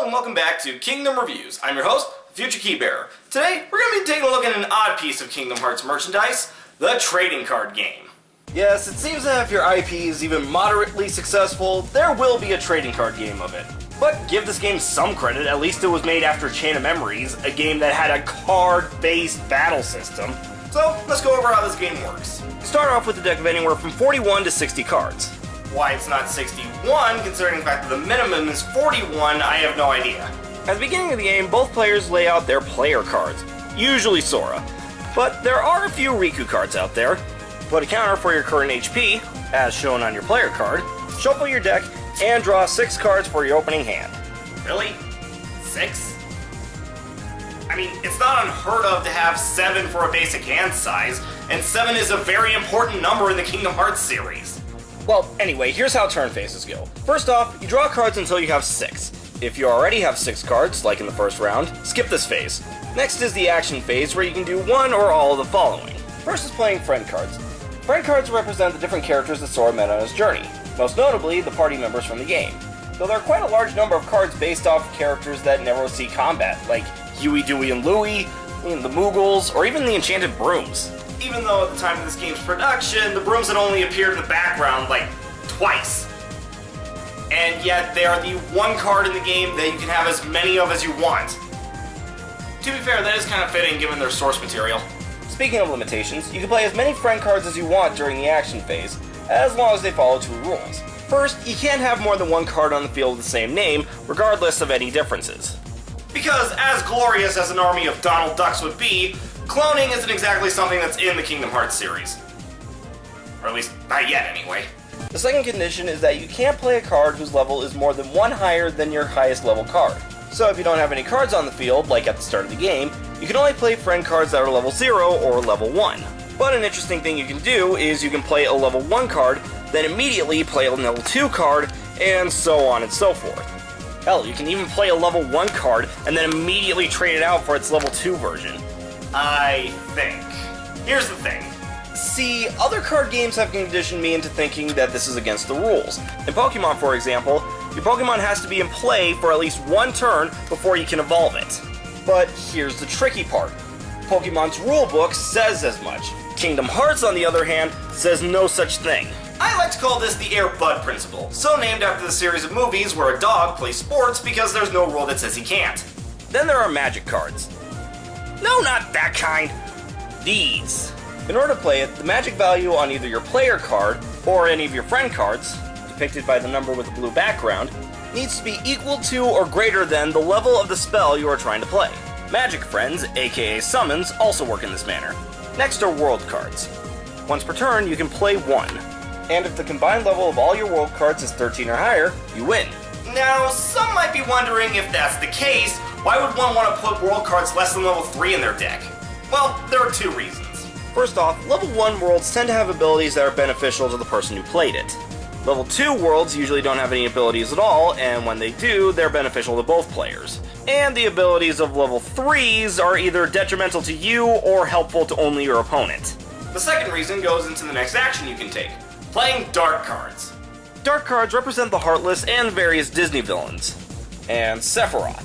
and welcome back to Kingdom Reviews. I'm your host, Future Keybearer. Today, we're going to be taking a look at an odd piece of Kingdom Hearts merchandise, the trading card game. Yes, it seems that if your IP is even moderately successful, there will be a trading card game of it. But give this game some credit, at least it was made after Chain of Memories, a game that had a card-based battle system. So, let's go over how this game works. Start off with a deck of anywhere from 41 to 60 cards. Why it's not 61, considering the fact that the minimum is 41, I have no idea. At the beginning of the game, both players lay out their player cards, usually Sora. But there are a few Riku cards out there. Put a counter for your current HP, as shown on your player card, shuffle your deck, and draw 6 cards for your opening hand. Really? 6? I mean, it's not unheard of to have 7 for a basic hand size, and 7 is a very important number in the Kingdom Hearts series. Well, anyway, here's how turn phases go. First off, you draw cards until you have 6. If you already have 6 cards, like in the first round, skip this phase. Next is the action phase, where you can do one or all of the following. First is playing friend cards. Friend cards represent the different characters that Sora met on his journey, most notably the party members from the game. Though there are quite a large number of cards based off characters that never see combat, like Huey, Dewey, and Louie, the Moogles, or even the Enchanted Brooms. Even though at the time of this game's production, the brooms had only appeared in the background like twice. And yet they are the one card in the game that you can have as many of as you want. To be fair, that is kind of fitting given their source material. Speaking of limitations, you can play as many friend cards as you want during the action phase, as long as they follow 2 rules. First, you can't have more than 1 card on the field with the same name, regardless of any differences. Because as glorious as an army of Donald Ducks would be, cloning isn't exactly something that's in the Kingdom Hearts series. Or at least, not yet anyway. The second condition is that you can't play a card whose level is more than 1 higher than your highest level card. So if you don't have any cards on the field, like at the start of the game, you can only play friend cards that are level 0 or level 1. But an interesting thing you can do is you can play a level 1 card, then immediately play a level 2 card, and so on and so forth. Hell, you can even play a level 1 card and then immediately trade it out for its level 2 version. I think. Here's the thing. See, other card games have conditioned me into thinking that this is against the rules. In Pokemon, for example, your Pokemon has to be in play for at least 1 turn before you can evolve it. But here's the tricky part. Pokemon's rulebook says as much. Kingdom Hearts, on the other hand, says no such thing. I like to call this the Air Bud principle, so named after the series of movies where a dog plays sports because there's no rule that says he can't. Then there are magic cards. No, not that kind. These. In order to play it, the magic value on either your player card or any of your friend cards, depicted by the number with a blue background, needs to be equal to or greater than the level of the spell you are trying to play. Magic friends, aka summons, also work in this manner. Next are world cards. Once per turn, you can play 1. And if the combined level of all your world cards is 13 or higher, you win. Now, some might be wondering if that's the case, why would one want to put world cards less than level 3 in their deck? Well, there are 2 reasons. First off, level 1 worlds tend to have abilities that are beneficial to the person who played it. Level 2 worlds usually don't have any abilities at all, and when they do, they're beneficial to both players. And the abilities of level 3s are either detrimental to you or helpful to only your opponent. The second reason goes into the next action you can take. Playing dark cards. Dark cards represent the Heartless and various Disney villains. And Sephiroth.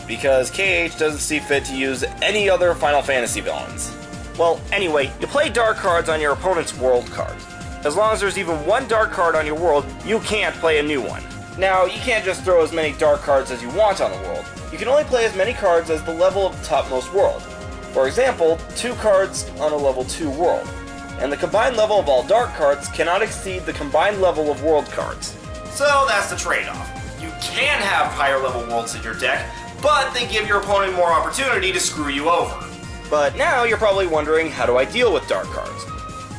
Because KH doesn't see fit to use any other Final Fantasy villains. Well, anyway, you play dark cards on your opponent's world cards. As long as there's even 1 dark card on your world, you can't play a new one. Now, you can't just throw as many dark cards as you want on the world. You can only play as many cards as the level of the topmost world. For example, 2 cards on a level 2 world. And the combined level of all dark cards cannot exceed the combined level of world cards. So that's the trade-off. You can have higher level worlds in your deck, but they give your opponent more opportunity to screw you over. But now you're probably wondering, how do I deal with dark cards?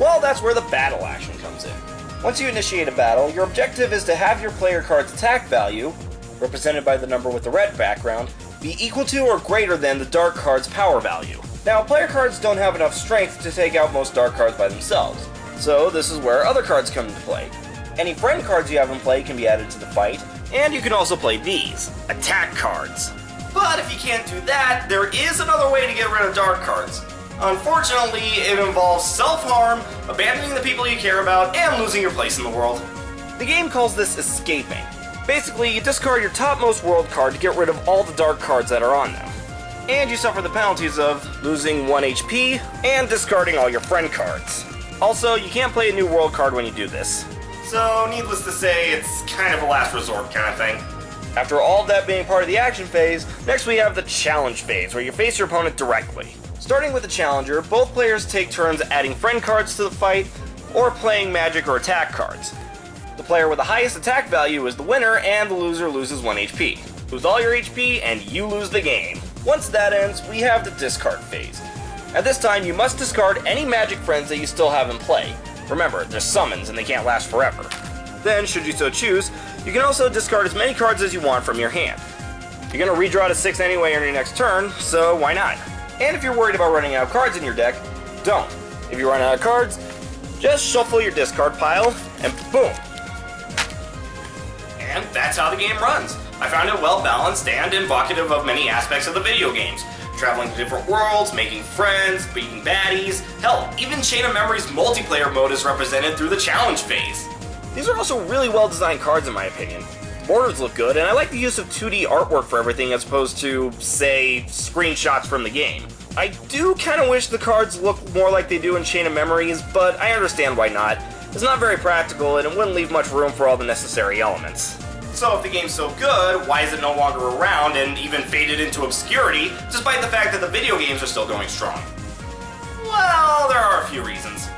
Well, that's where the battle action comes in. Once you initiate a battle, your objective is to have your player card's attack value, represented by the number with the red background, be equal to or greater than the dark card's power value. Now, player cards don't have enough strength to take out most dark cards by themselves, so this is where other cards come into play. Any friend cards you have in play can be added to the fight, and you can also play these, attack cards. But if you can't do that, there is another way to get rid of dark cards. Unfortunately, it involves self-harm, abandoning the people you care about, and losing your place in the world. The game calls this escaping. Basically, you discard your topmost world card to get rid of all the dark cards that are on them. And you suffer the penalties of losing 1 HP and discarding all your friend cards. Also, you can't play a new world card when you do this. So, needless to say, it's kind of a last resort kind of thing. After all of that being part of the action phase, next we have the challenge phase, where you face your opponent directly. Starting with the challenger, both players take turns adding friend cards to the fight, or playing magic or attack cards. The player with the highest attack value is the winner, and the loser loses 1 HP. Lose all your HP, and you lose the game. Once that ends, we have the discard phase. At this time, you must discard any magic friends that you still have in play. Remember, they're summons and they can't last forever. Then, should you so choose, you can also discard as many cards as you want from your hand. You're going to redraw to 6 anyway on your next turn, so why not? And if you're worried about running out of cards in your deck, don't. If you run out of cards, just shuffle your discard pile, and boom! And that's how the game runs. I found it well balanced and evocative of many aspects of the video games. Traveling to different worlds, making friends, beating baddies, hell, even Chain of Memories multiplayer mode is represented through the challenge phase. These are also really well designed cards in my opinion. Borders look good, and I like the use of 2D artwork for everything as opposed to, say, screenshots from the game. I do kind of wish the cards looked more like they do in Chain of Memories, but I understand why not. It's not very practical, and it wouldn't leave much room for all the necessary elements. So if the game's so good, why is it no longer around and even faded into obscurity, despite the fact that the video games are still going strong? Well, there are a few reasons.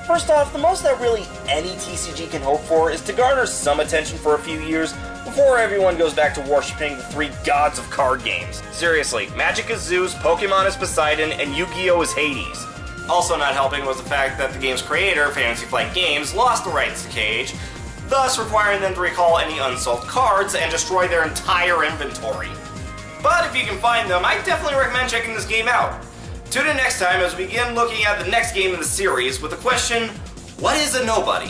First off, the most that really any TCG can hope for is to garner some attention for a few years before everyone goes back to worshipping the 3 gods of card games. Seriously, Magic is Zeus, Pokemon is Poseidon, and Yu-Gi-Oh! Is Hades. Also not helping was the fact that the game's creator, Fantasy Flight Games, lost the rights to Cage, thus requiring them to recall any unsold cards and destroy their entire inventory. But if you can find them, I definitely recommend checking this game out. Tune in next time as we begin looking at the next game in the series with the question, what is a nobody?